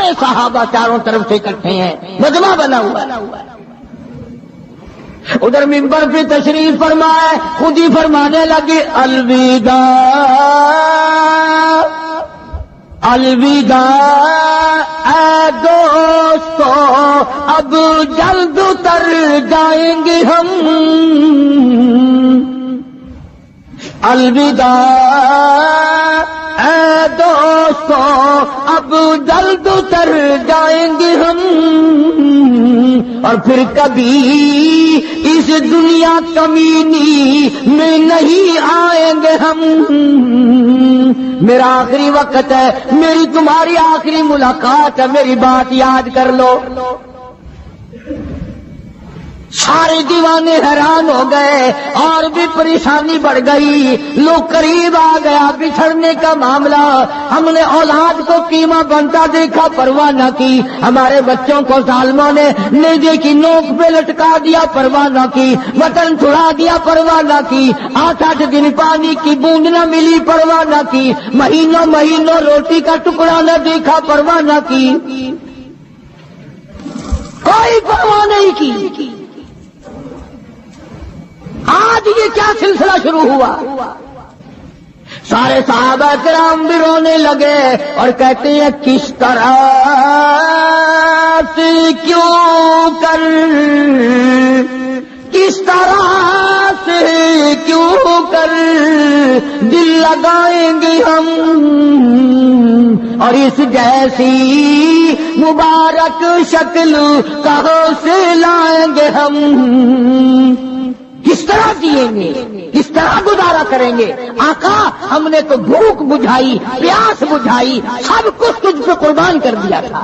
سارے صحابہ چاروں طرف سے اکٹھے ہیں، مجمع بنا ہوا ہے۔ ادھر منبر پہ تشریف فرمائے، خود ہی فرمانے لگے الوداع الوداع اے دوستو، اب جلد اتر جائیں گے ہم، الوداع اے دوستو، اب جلد اتر جائیں گے ہم، اور پھر کبھی اس دنیا کمینی میں نہیں آئیں گے ہم۔ میرا آخری وقت ہے، میری تمہاری آخری ملاقات ہے، میری بات یاد کر لو۔ سارے دیوانے حیران ہو گئے، اور بھی پریشانی بڑھ گئی، لوگ قریب آ گیا، بچھڑنے کا معاملہ۔ ہم نے اولاد کو قیمہ بنتا دیکھا، پرواہ نہ کی، ہمارے بچوں کو ظالموں نے نیزے کی نوک پہ لٹکا دیا، پرواہ نہ کی، وطن چھڑا دیا، پرواہ نہ کی، 8 دن پانی کی بوند نہ ملی، پرواہ نہ کی، مہینوں مہینوں روٹی کا ٹکڑا نہ دیکھا، پرواہ نہ کی، کوئی پرواہ نہیں کی۔ آج یہ کیا سلسلہ شروع ہوا؟ سارے صحابہ کرام بھی رونے لگے اور کہتے ہیں کس طرح سے کیوں کر، کس طرح سے کیوں کر دل لگائیں گے ہم، اور اس جیسی مبارک شکل کہاں سے لائیں گے ہم، کس طرح جیئیں گے، کس طرح گزارا کریں گے؟ آقا ہم نے تو بھوک بجھائی، پیاس بجھائی، سب کچھ تجھ پہ قربان کر دیا تھا،